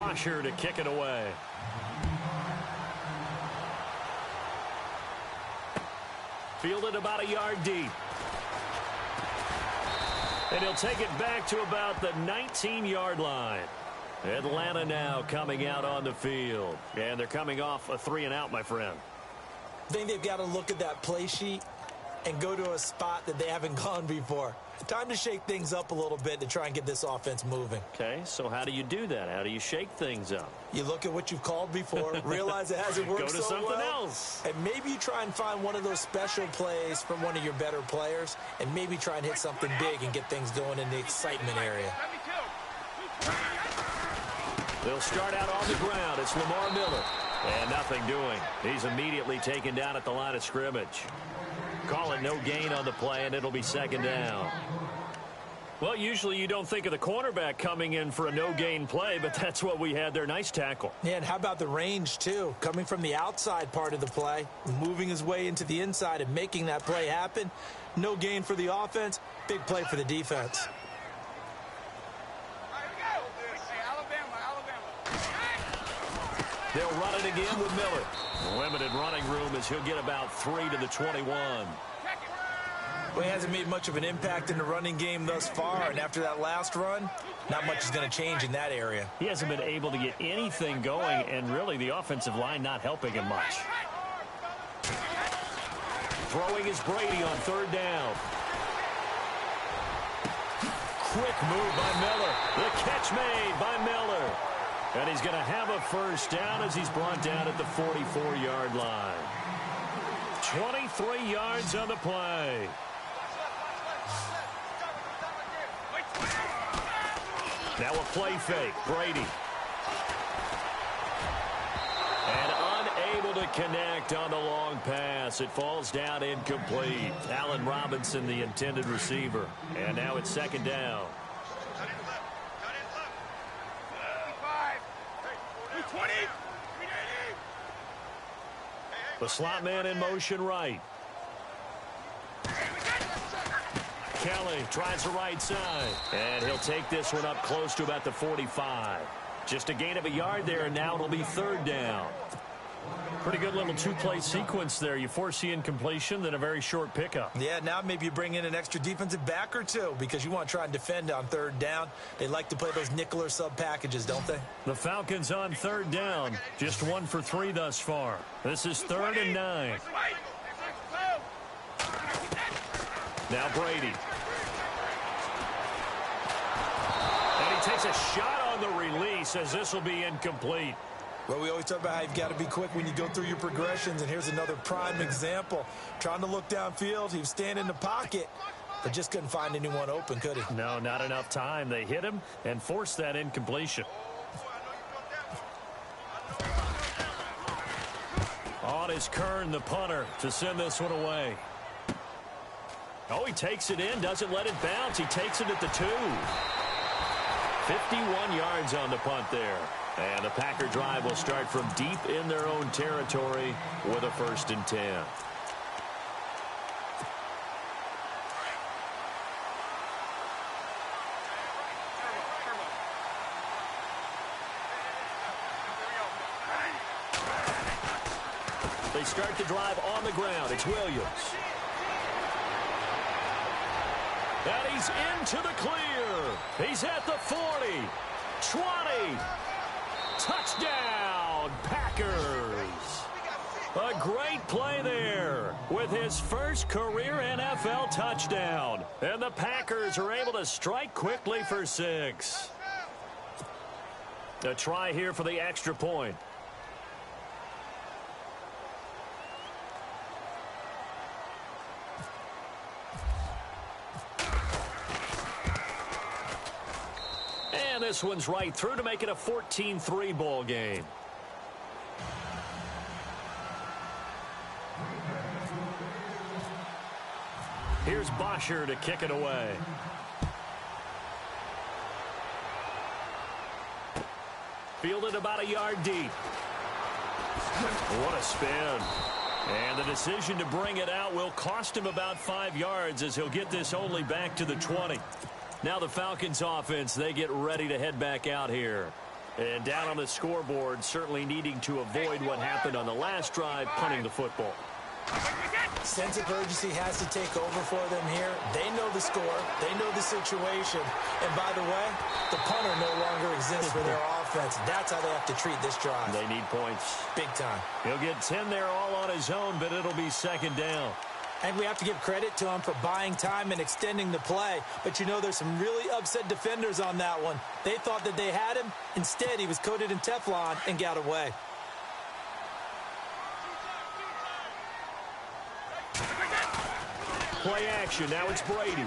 Bosher to kick it away. Fielded about a yard deep. And he'll take it back to about the 19-yard line. Atlanta now coming out on the field. And they're coming off a 3-and-out, my friend. I think they've got to look at that play sheet and go to a spot that they haven't gone before. Time to shake things up a little bit to try and get this offense moving. Okay, so how do you do that? How do you shake things up? You look at what you've called before, realize it hasn't worked so well. Go to something else. And maybe you try and find one of those special plays from one of your better players, and maybe try and hit something big and get things going in the excitement area. They'll start out on the ground. It's Lamar Miller. And nothing doing. He's immediately taken down at the line of scrimmage. Call it no gain on the play, and it'll be second down. Well, usually you don't think of the cornerback coming in for a no-gain play, but that's what we had there. Nice tackle. Yeah, and how about the range, too? Coming from the outside part of the play, moving his way into the inside and making that play happen. No gain for the offense, big play for the defense. They'll run it again with Miller. Limited running room as he'll get about 3 to the 21. Well, he hasn't made much of an impact in the running game thus far, and after that last run, not much is going to change in that area. He hasn't been able to get anything going, and really the offensive line not helping him much. Throwing is Brady on third down. Quick move by Miller. The catch made by Miller. And he's going to have a first down as he's brought down at the 44-yard line. 23 yards on the play. Now a play fake. Brady. And unable to connect on the long pass. It falls down incomplete. Allen Robinson, the intended receiver. And now it's second down. The slot man in motion right. Kelly tries the right side. And he'll take this one up close to about the 45. Just a gain of a yard there, and now it'll be third down. Pretty good little two-play sequence there. You force the incompletion, then a very short pickup. Yeah, now maybe you bring in an extra defensive back or two because you want to try and defend on third down. They like to play those nickel or sub packages, don't they? The Falcons on third down. Just 1 for 3 thus far. This is 3rd and 9. Now Brady. And he takes a shot on the release as this will be incomplete. Well, we always talk about how you've got to be quick when you go through your progressions, and here's another prime example. Trying to look downfield, he was standing in the pocket, but just couldn't find anyone open, could he? No, not enough time. They hit him and forced that incompletion. On is Kern, the punter, to send this one away. Oh, he takes it in, doesn't let it bounce. He takes it at the 2. 51 yards on the punt there. And the Packer drive will start from deep in their own territory with a 1st and 10. They start the drive on the ground. It's Williams. And he's into the clear. He's at the 40, 20. Touchdown, Packers. A great play there with his first career NFL touchdown. And the Packers are able to strike quickly for 6. A try here for the extra point. And this one's right through to make it a 14-3 ball game. Here's Bosher to kick it away. Fielded about a yard deep. What a spin. And the decision to bring it out will cost him about 5 yards as he'll get this only back to the 20. Now the Falcons offense, they get ready to head back out here. And down on the scoreboard, certainly needing to avoid what happened on the last drive, punting the football. Sense of urgency has to take over for them here. They know the score. They know the situation. And by the way, the punter no longer exists for their offense. That's how they have to treat this drive. They need points. Big time. He'll get 10 there all on his own, but it'll be second down. And we have to give credit to him for buying time and extending the play. But you know, there's some really upset defenders on that one. They thought that they had him. Instead, he was coated in Teflon and got away. Play action. Now it's Brady.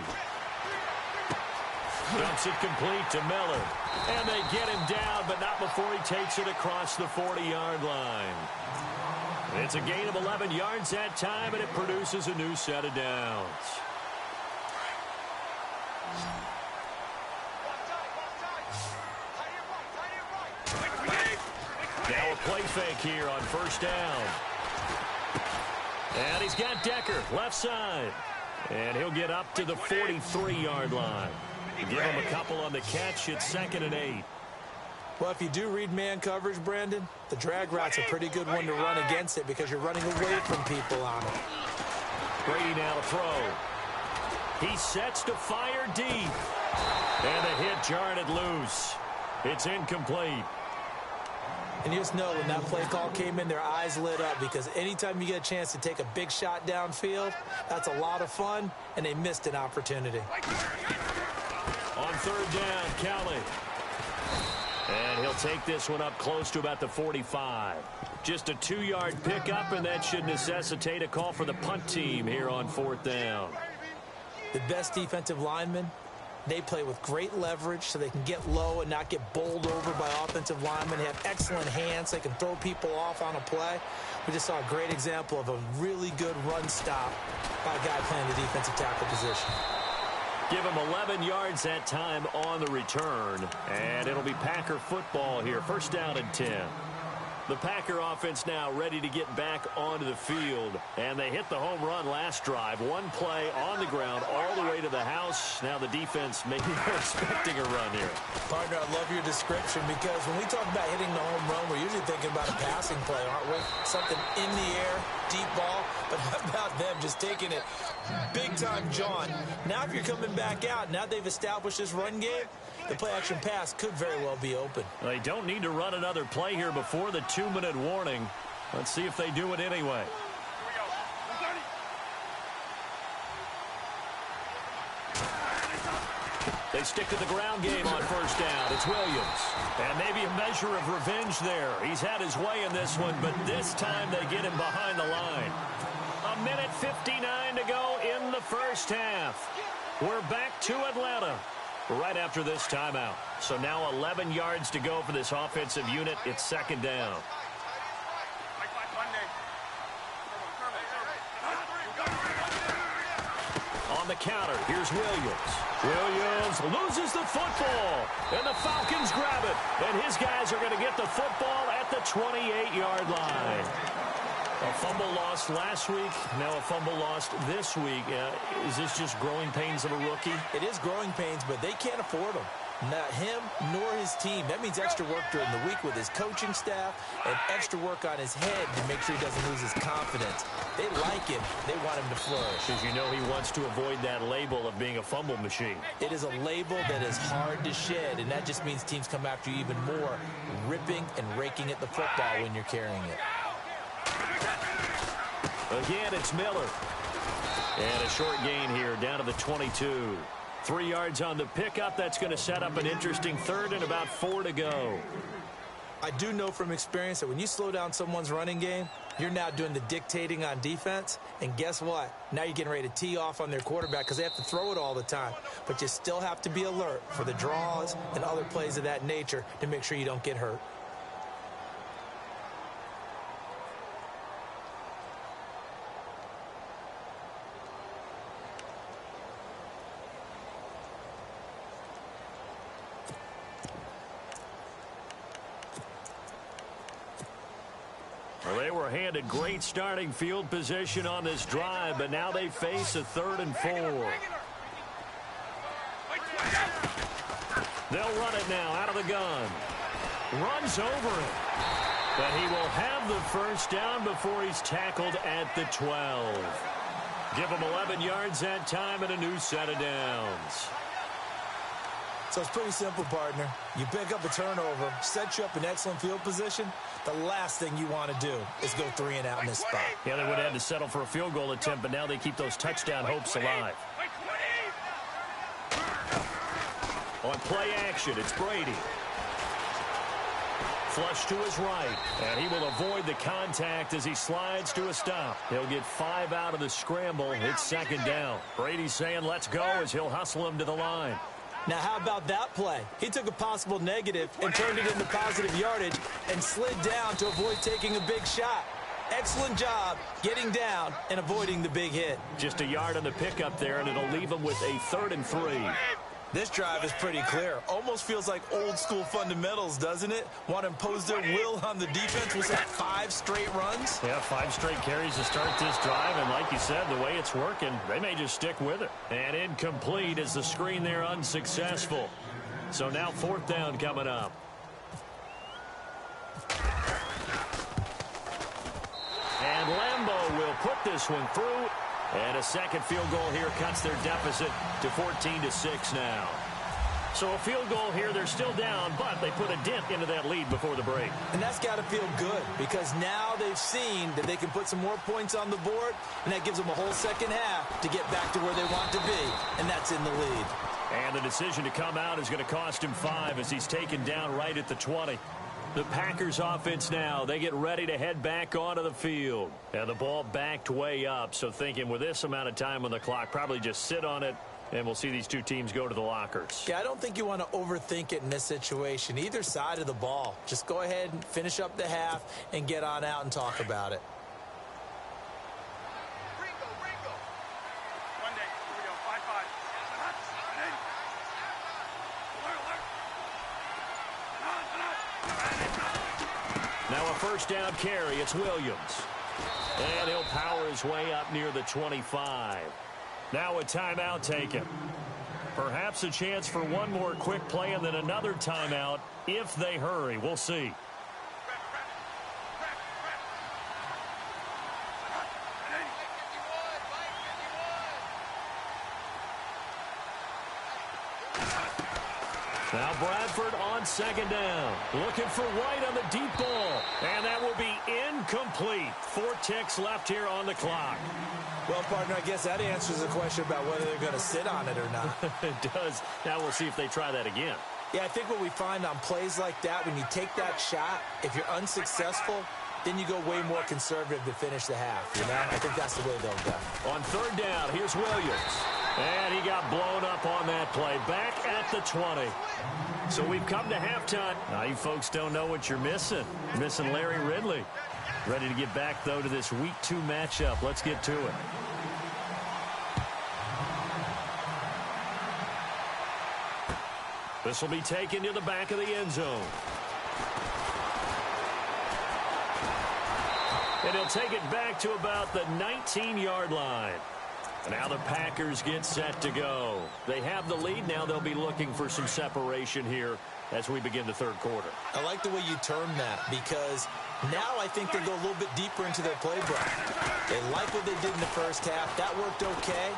Dumps it complete to Miller. And they get him down, but not before he takes it across the 40-yard line. It's a gain of 11 yards that time, and it produces a new set of downs. Now a play fake here on first down. And he's got Decker, left side. And he'll get up to the 43-yard line. Give him a couple on the catch. It's 2nd and 8. Well, if you do read man coverage, Brandon, the drag route's a pretty good one to run against it because you're running away from people on it. Brady now to throw. He sets to fire deep. And the hit jarred it loose. It's incomplete. And you just know when that play call came in, their eyes lit up because anytime you get a chance to take a big shot downfield, that's a lot of fun, and they missed an opportunity. On third down, Kelly. And he'll take this one up close to about the 45. Just a 2-yard pickup, and that should necessitate a call for the punt team here on 4th down. The best defensive linemen, they play with great leverage so they can get low and not get bowled over by offensive linemen. They have excellent hands. They can throw people off on a play. We just saw a great example of a really good run stop by a guy playing the defensive tackle position. Give him 11 yards that time on the return. And it'll be Packer football here. First down and 10. The Packer offense now ready to get back onto the field. And they hit the home run last drive. One play on the ground all the way to the house. Now the defense maybe they're expecting a run here. Partner, I love your description because when we talk about hitting the home run, we're usually thinking about a passing play, aren't we? Something in the air, deep ball. But how about them just taking it big time, John? Now if you're coming back out, now they've established this run game, the play-action pass could very well be open. They don't need to run another play here before the 2-minute warning. Let's see if they do it anyway. They stick to the ground game on first down. It's Williams. And maybe a measure of revenge there. He's had his way in this one, but this time they get him behind the line. 1:59 to go in the first half. We're back to Atlanta right after this timeout. So now 11 yards to go for this offensive unit. It's second down. On the counter, here's Williams. Williams loses the football, and the Falcons grab it. And his guys are going to get the football at the 28-yard line. A fumble lost last week, now a fumble lost this week. Is this just growing pains of a rookie? It is growing pains, but they can't afford them. Not him nor his team. That means extra work during the week with his coaching staff and extra work on his head to make sure he doesn't lose his confidence. They like him. They want him to flourish. Because you know he wants to avoid that label of being a fumble machine. It is a label that is hard to shed, and that just means teams come after you even more, ripping and raking at the football when you're carrying it. Again, it's Miller. And a short gain here down to the 22. 3 yards on the pickup. That's going to set up an interesting third and about 4 to go. I do know from experience that when you slow down someone's running game, you're now doing the dictating on defense. And guess what? Now you're getting ready to tee off on their quarterback because they have to throw it all the time. But you still have to be alert for the draws and other plays of that nature to make sure you don't get hurt. Well, they were handed great starting field position on this drive, but now they face a 3rd and 4. They'll run it now out of the gun. runs over it. But he will have the first down before he's tackled at the 12. Give him 11 yards that time and a new set of downs. So it's pretty simple, partner. You pick up a turnover, set you up in excellent field position. The last thing you want to do is go 3 and out in this spot. Yeah, they would have had to settle for a field goal attempt, but now they keep those touchdown hopes alive. On play action, it's Brady. Flush to his right, and he will avoid the contact as he slides to a stop. He'll get 5 out of the scramble. It's second down. Brady's saying let's go as he'll hustle him to the line. Now, how about that play? He took a possible negative and turned it into positive yardage and slid down to avoid taking a big shot. Excellent job getting down and avoiding the big hit. Just a yard on the pickup there, and it'll leave him with a 3rd and 3. This drive is pretty clear. Almost feels like old school fundamentals, doesn't it? Want to impose their will on the defense. Was that 5 straight runs? Yeah, 5 straight carries to start this drive, and like you said, the way it's working, they may just stick with it. And incomplete as the screen there unsuccessful. So now 4th down coming up. And Lambeau will put this one through. And a second field goal here cuts their deficit to 14-6 now. So a field goal here, they're still down, but they put a dent into that lead before the break. And that's got to feel good because now they've seen that they can put some more points on the board, and that gives them a whole second half to get back to where they want to be, and that's in the lead. And the decision to come out is going to cost him 5 as he's taken down right at the 20. The Packers offense now, they get ready to head back onto the field. And the ball backed way up, so thinking with this amount of time on the clock, probably just sit on it, and we'll see these two teams go to the lockers. Yeah, I don't think you want to overthink it in this situation. Either side of the ball. Just go ahead and finish up the half and get on out and talk about it. Now a first down carry, it's Williams. And he'll power his way up near the 25. Now a timeout taken. Perhaps a chance for one more quick play and then another timeout if they hurry. We'll see. Now Bradford on second down. Looking for White on the deep ball. And that will be incomplete. 4 ticks left here on the clock. Well, partner, I guess that answers the question about whether they're going to sit on it or not. It does. Now we'll see if they try that again. Yeah, I think what we find on plays like that, when you take that shot, if you're unsuccessful, then you go way more conservative to finish the half, you know? I think that's the way they'll go. On third down, here's Williams. And he got blown up on that play. Back at the 20. So we've come to halftime. Now, you folks don't know what you're missing. You're missing Larry Ridley. Ready to get back, though, to this Week 2 matchup. Let's get to it. This will be taken to the back of the end zone. And he'll take it back to about the 19-yard line. Now the Packers get set to go. They have the lead. Now they'll be looking for some separation here as we begin the third quarter. I like the way you term that because now I think they go a little bit deeper into their playbook. They like what they did in the first half. That worked okay.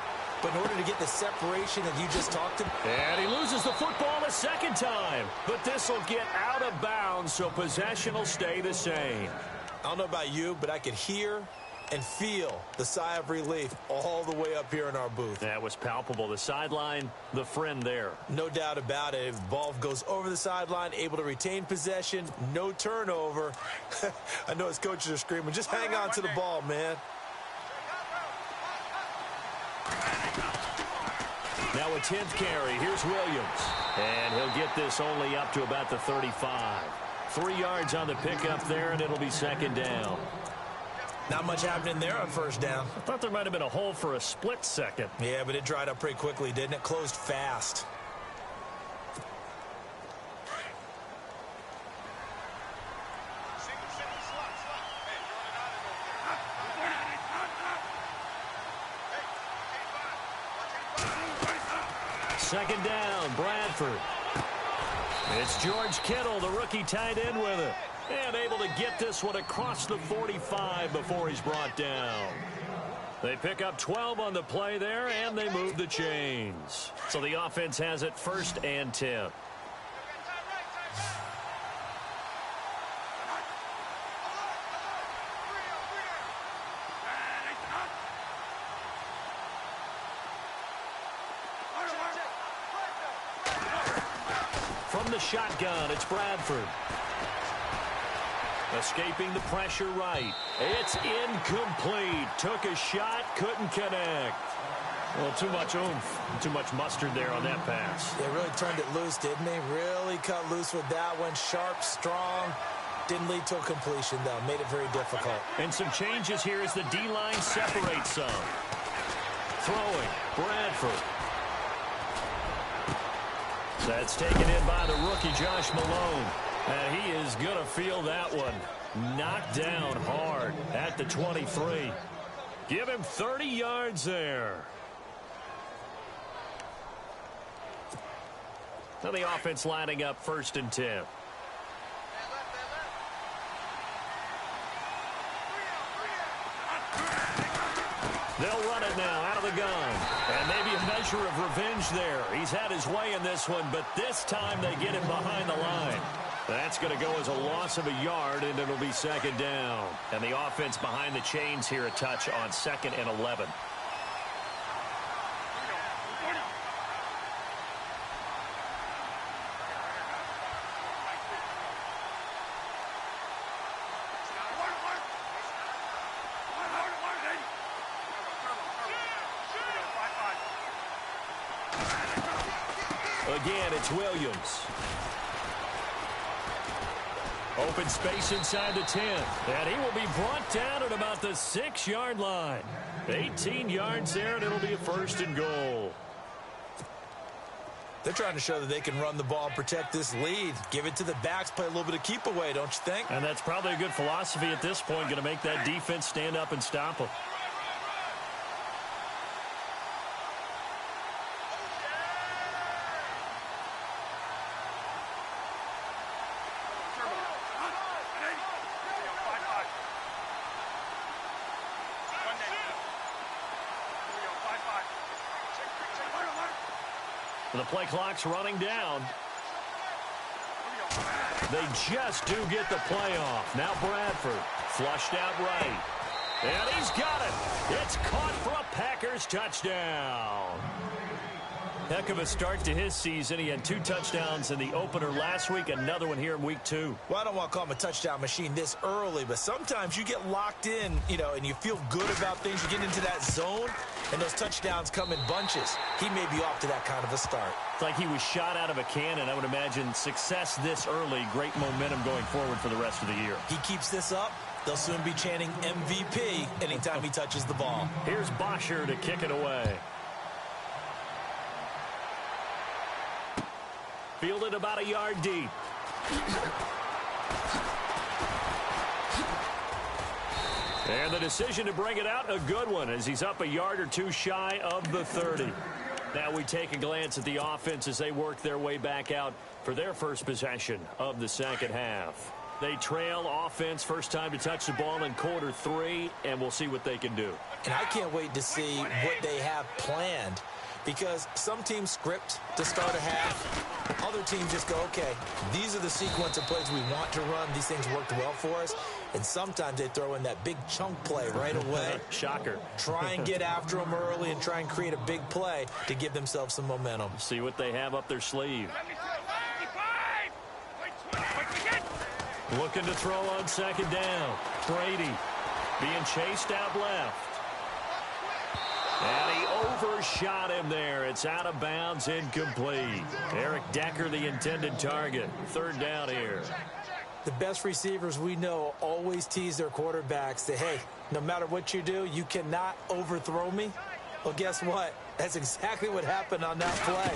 But in order to get the separation that you just talked about. And he loses the football a second time. But this will get out of bounds, so possession will stay the same. I don't know about you, but I could hear and feel the sigh of relief all the way up here in our booth. That was palpable. The sideline, the friend there. No doubt about it. If the ball goes over the sideline, able to retain possession, no turnover. I know his coaches are screaming, just hang on to the ball, man. Now a 10th carry. Here's Williams. And he'll get this only up to about the 35. 3 yards on the pickup there, and it'll be second down. Not much happening there on first down. I thought there might have been a hole for a split second. Yeah, but it dried up pretty quickly, didn't it? Closed fast. Second down, Bradford. It's George Kittle, the rookie tight end with it. And able to get this one across the 45 before he's brought down. They pick up 12 on the play there, and they move the chains. So the offense has it 1st and 10. From the shotgun, it's Bradford. Escaping the pressure right. It's incomplete. Took a shot, couldn't connect. Well, too much oomph, too much mustard there on that pass. They really turned it loose, didn't they? Really cut loose with that one. Sharp, strong. Didn't lead to a completion, though. Made it very difficult. And some changes here as the D-line separates some. Throwing, Bradford. That's taken in by the rookie, Josh Malone. And he is going to feel that one. Knocked down hard at the 23. Give him 30 yards there. Now the offense lining up 1st and 10. They'll run it now out of the gun. And maybe a measure of revenge there. He's had his way in this one, but this time they get him behind the line. That's going to go as a loss of a yard, and it'll be 2nd down. And the offense behind the chains here a touch on 2nd and 11. Again, it's Williams. Open space inside the 10. And he will be brought down at about the 6-yard line. 18 yards there, and it'll be a 1st and goal. They're trying to show that they can run the ball and protect this lead. Give it to the backs, play a little bit of keep away, don't you think? And that's probably a good philosophy at this point, going to make that defense stand up and stop them. The play clock's running down. They just do get the play off. Now Bradford flushed out right. And he's got it. It's caught for a Packers touchdown. Heck of a start to his season. He had 2 touchdowns in the opener last week, another one here in week 2. Well, I don't want to call him a touchdown machine this early, but sometimes you get locked in, and you feel good about things. You get into that zone, and those touchdowns come in bunches. He may be off to that kind of a start. It's like he was shot out of a cannon. I would imagine success this early, great momentum going forward for the rest of the year. He keeps this up, they'll soon be chanting MVP anytime he touches the ball. Here's Bosher to kick it away. Fielded about a yard deep. And the decision to bring it out, a good one, as he's up a yard or 2 shy of the 30. Now we take a glance at the offense as they work their way back out for their first possession of the 2nd half. They trail offense, first time to touch the ball in quarter 3, and we'll see what they can do. And I can't wait to see what they have planned, because some teams script to start a half. Other teams just go, okay, these are the sequence of plays we want to run. These things worked well for us. And sometimes they throw in that big chunk play right away. Shocker. Try and get after them early and try and create a big play to give themselves some momentum. See what they have up their sleeve. Looking to throw on 2nd down. Brady being chased out left. And he overshot him there. It's out of bounds, incomplete. Eric Decker, the intended target. 3rd down here. The best receivers we know always tease their quarterbacks that, hey, no matter what you do, you cannot overthrow me. Well, guess what? That's exactly what happened on that play.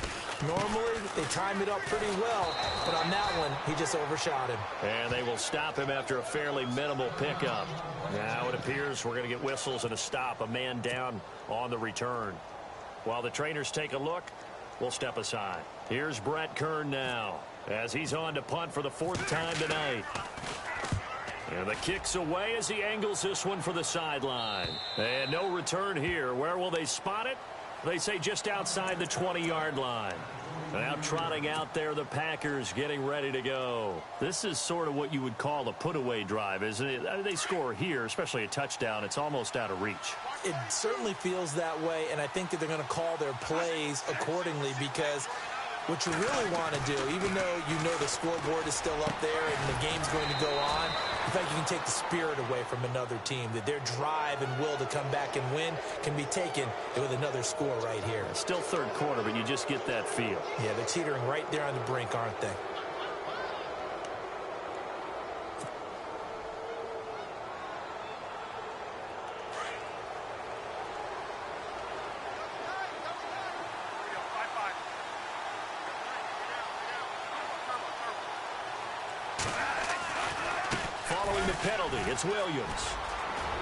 Normally, they time it up pretty well, but on that one, he just overshot him. And they will stop him after a fairly minimal pickup. Now it appears we're going to get whistles and a stop, a man down on the return. While the trainers take a look, we'll step aside. Here's Brett Kern now. as he's on to punt for the 4th time tonight. And the kick's away as he angles this one for the sideline. And no return here. Where will they spot it? They say just outside the 20-yard line. Now trotting out there, the Packers getting ready to go. This is sort of what you would call a put-away drive, isn't it? They score here, especially a touchdown. It's almost out of reach. It certainly feels that way, and I think that they're going to call their plays accordingly, because what you really want to do, even though you know the scoreboard is still up there and the game's going to go on, in fact, you can take the spirit away from another team, that their drive and will to come back and win can be taken with another score right here. Still 3rd quarter, but you just get that feel. Yeah, they're teetering right there on the brink, aren't they? Penalty. It's Williams.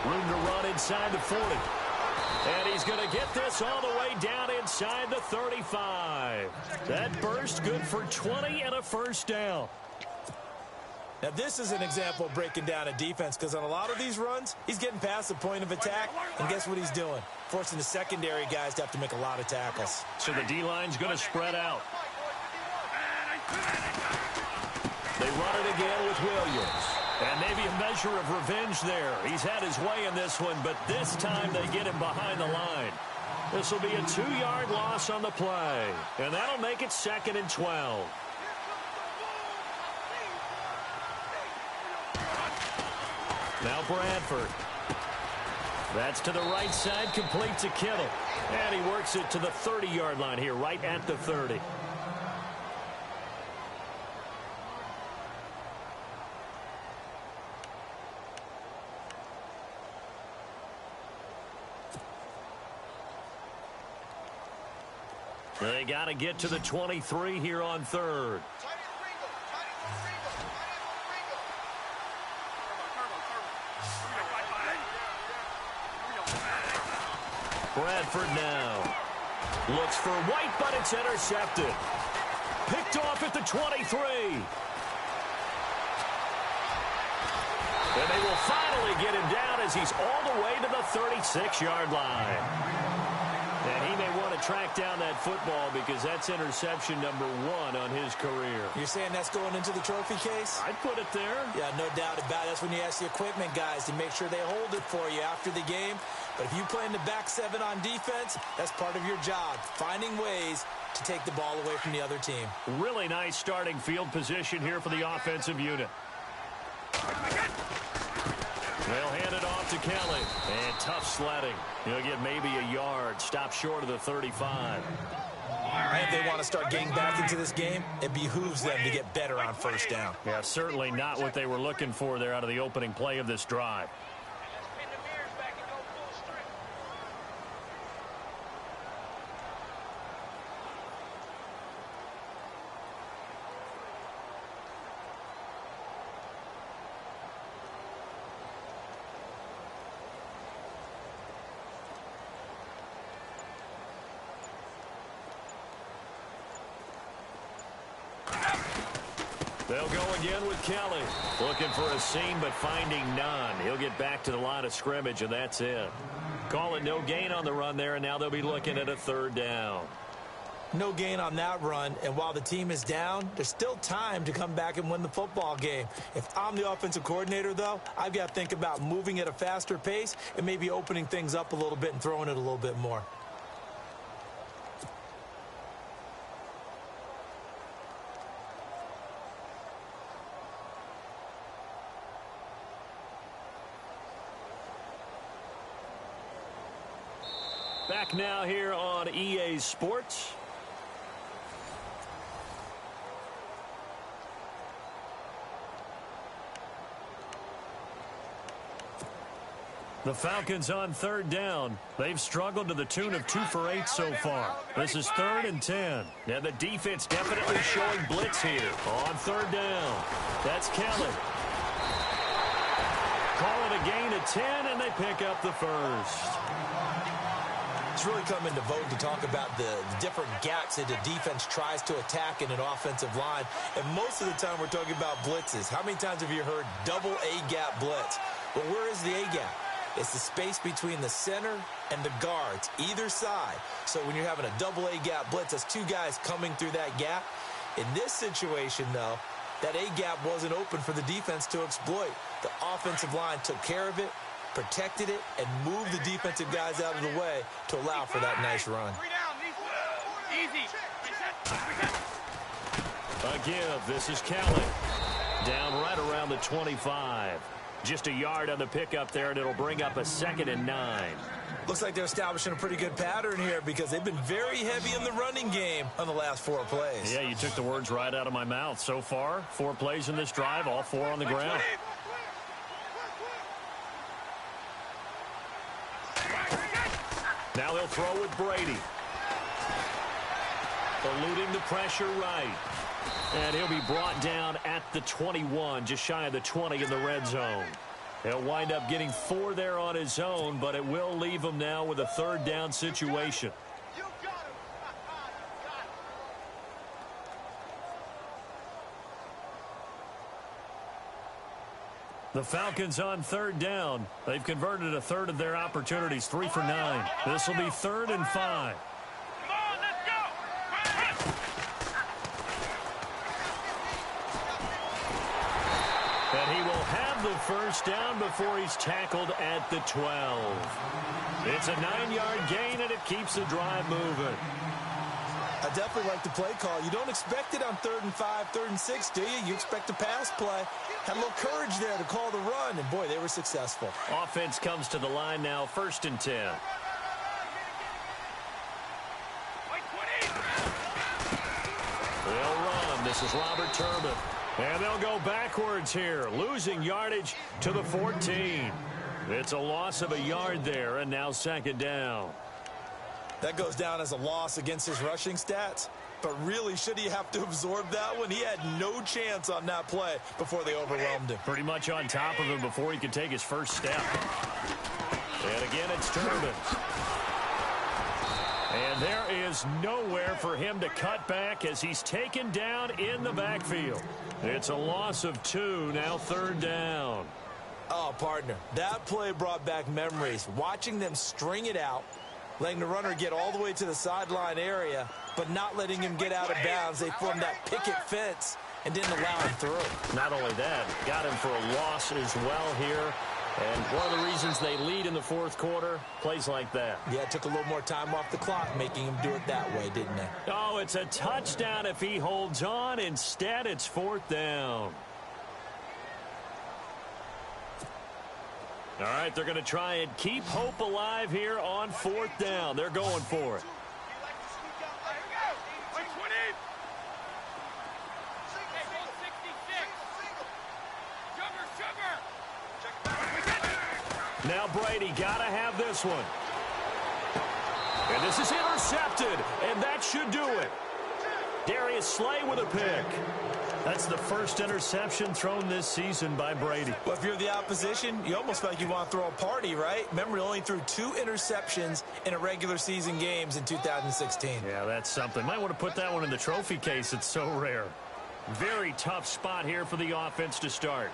Room to run inside the 40. And he's going to get this all the way down inside the 35. That burst good for 20 and a 1st down. Now, this is an example of breaking down a defense, because on a lot of these runs, he's getting past the point of attack, and guess what he's doing? Forcing the secondary guys to have to make a lot of tackles. So the D-line's going to spread out. They run it again with Williams. And maybe a measure of revenge there. He's had his way in this one, but this time they get him behind the line. This will be a 2-yard loss on the play. And that'll make it 2nd and 12. Now Bradford. That's to the right side, complete to Kittle. And he works it to the 30-yard line here, right at the 30. They got to get to the 23 here on 3rd. Bradford now. Looks for White, but it's intercepted. Picked off at the 23. And they will finally get him down as he's all the way to the 36-yard line. And he may want to track down that football, because that's interception number 1 on his career. You're saying that's going into the trophy case? I'd put it there. Yeah, no doubt about it. That's when you ask the equipment guys to make sure they hold it for you after the game. But if you play in the back 7 on defense, that's part of your job, finding ways to take the ball away from the other team. Really nice starting field position here for the offensive unit. They'll hand it off to Kelly. And tough sledding. He'll get maybe a yard. Stop short of the 35. And if they want to start getting back into this game, it behooves them to get better on 1st down. Yeah, certainly not what they were looking for there out of the opening play of this drive. They'll go again with Kelly. Looking for a seam, but finding none. He'll get back to the line of scrimmage, and that's it. Call it no gain on the run there, and now they'll be looking at a 3rd down. No gain on that run, and while the team is down, there's still time to come back and win the football game. If I'm the offensive coordinator, though, I've got to think about moving at a faster pace and maybe opening things up a little bit and throwing it a little bit more. Back now here on EA Sports. The Falcons on 3rd down. They've struggled to the tune of 2 for 8 so far. This is 3rd and 10. And the defense definitely showing blitz here on 3rd down. That's Kelly. Call it a gain of 10, and they pick up the 1st. It's really come into vogue to talk about the different gaps that the defense tries to attack in an offensive line. And most of the time we're talking about blitzes. How many times have you heard double A-gap blitz? Well, where is the A-gap? It's the space between the center and the guards, either side. So when you're having a double A-gap blitz, that's two guys coming through that gap. In this situation, though, that A-gap wasn't open for the defense to exploit. The offensive line took care of it, protected it, and moved the defensive guys out of the way to allow for that nice run. A give. This is Kelly. Down right around the 25. Just a yard on the pickup there, and it'll bring up a 2nd and 9. Looks like they're establishing a pretty good pattern here because they've been very heavy in the running game on the last 4 plays. Yeah, you took the words right out of my mouth. So far, 4 plays in this drive, all 4 on the ground. Now they'll throw with Brady. Eluding the pressure right. And he'll be brought down at the 21, just shy of the 20 in the red zone. He'll wind up getting 4 there on his own, but it will leave him now with a 3rd down situation. The Falcons on 3rd down. They've converted a 1/3 of their opportunities, 3 for 9. This will be 3rd and 5. And he will have the 1st down before he's tackled at the 12. It's a 9-yard gain, and it keeps the drive moving. I definitely like the play call. You don't expect it on 3rd and 5, 3rd and 6, do you? You expect a pass play. Had a little courage there to call the run, and boy, they were successful. Offense comes to the line now, 1st and 10. They'll run. This is Robert Turbin. And they'll go backwards here, losing yardage to the 14. It's a loss of a yard there, and now 2nd down. That goes down as a loss against his rushing stats. But really, should he have to absorb that one? He had no chance on that play before they overwhelmed him. Pretty much on top of him before he could take his first step. And again, it's Turbin. And there is nowhere for him to cut back as he's taken down in the backfield. It's a loss of 2, now 3rd down. Oh, partner, that play brought back memories. Watching them string it out, letting the runner get all the way to the sideline area, but not letting him get out of bounds. They formed that picket fence and didn't allow him through. Not only that, got him for a loss as well here. And one of the reasons they lead in the 4th quarter, plays like that. Yeah, it took a little more time off the clock, making him do it that way, didn't it? Oh, it's a touchdown if he holds on. Instead, it's 4th down. All right, they're going to try and keep hope alive here on 4th down. They're going for it. Now Brady got to have this one. And this is intercepted, and that should do it. Darius Slay with a pick. That's the first interception thrown this season by Brady. Well, if you're the opposition, you almost feel like you want to throw a party, right? Remember, he only threw 2 interceptions in a regular season games in 2016. Yeah, that's something. Might want to put that one in the trophy case. It's so rare. Very tough spot here for the offense to start.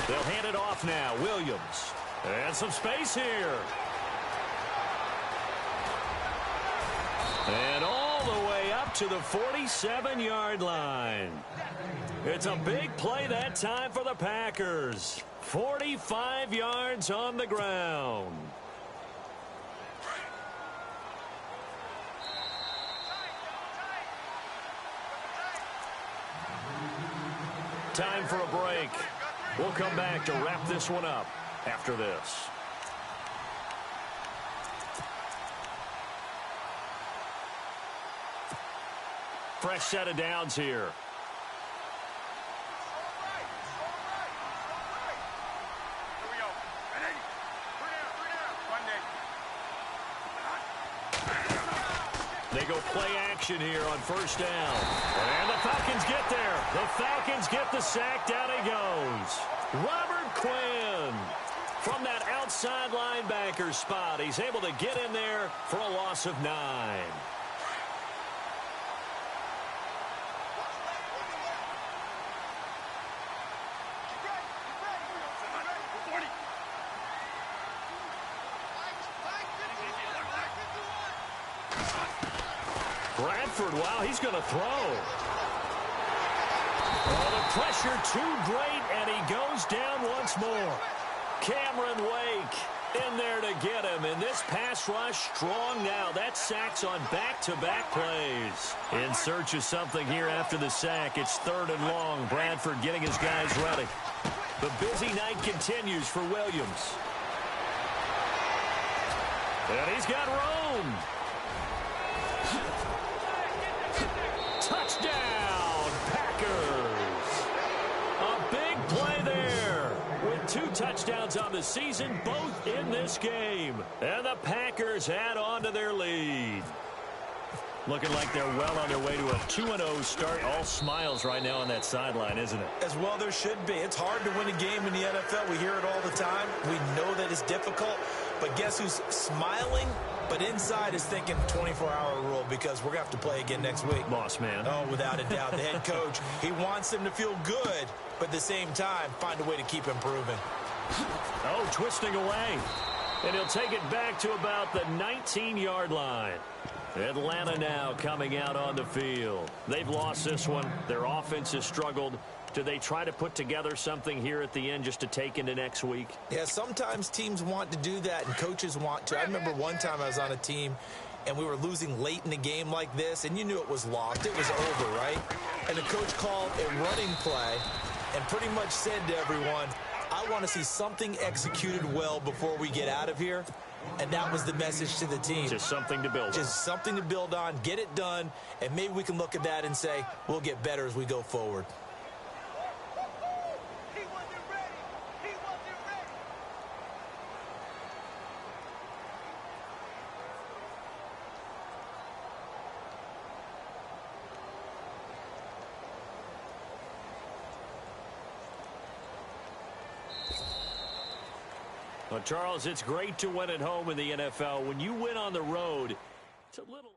They'll hand it off now. Williams. And some space here. And all the way up to the 47-yard line. It's a big play that time for the Packers. 45 yards on the ground. Time for a break. We'll come back to wrap this one up after this. Fresh set of downs here. They go play action here on first down. And the Falcons get there. The Falcons get the sack. Down he goes. Robert Quinn from that outside linebacker spot. He's able to get in there for a loss of 9. Bradford, wow, he's going to throw. Oh, the pressure too great, and he goes down once more. Cameron Wake in there to get him, and this pass rush strong now. That sack's on back-to-back plays. In search of something here after the sack. It's 3rd and long. Bradford getting his guys ready. The busy night continues for Williams. And he's got room. Touchdown, Packers. A big play there with 2 touchdowns on the season, both in this game. And the Packers add on to their lead. Looking like they're well on their way to a 2-0 start. All smiles right now on that sideline, isn't it? As well there should be. It's hard to win a game in the NFL. We hear it all the time. We know that it's difficult. But guess who's smiling? But inside is thinking 24-hour rule because we're going to have to play again next week. Boss man. Oh, without a doubt. The head coach, he wants them to feel good, but at the same time, find a way to keep improving. Oh, twisting away. And he'll take it back to about the 19-yard line. Atlanta now coming out on the field. They've lost this one. Their offense has struggled. Do they try to put together something here at the end just to take into next week? Yeah, sometimes teams want to do that and coaches want to. I remember one time I was on a team and we were losing late in a game like this, and you knew it was lost. It was over, right? And the coach called a running play and pretty much said to everyone, I want to see something executed well before we get out of here. And that was the message to the team. Just something to build on. Just something to build on, get it done, and maybe we can look at that and say, we'll get better as we go forward. Well, Charles, it's great to win at home in the NFL. When you win on the road, it's a little...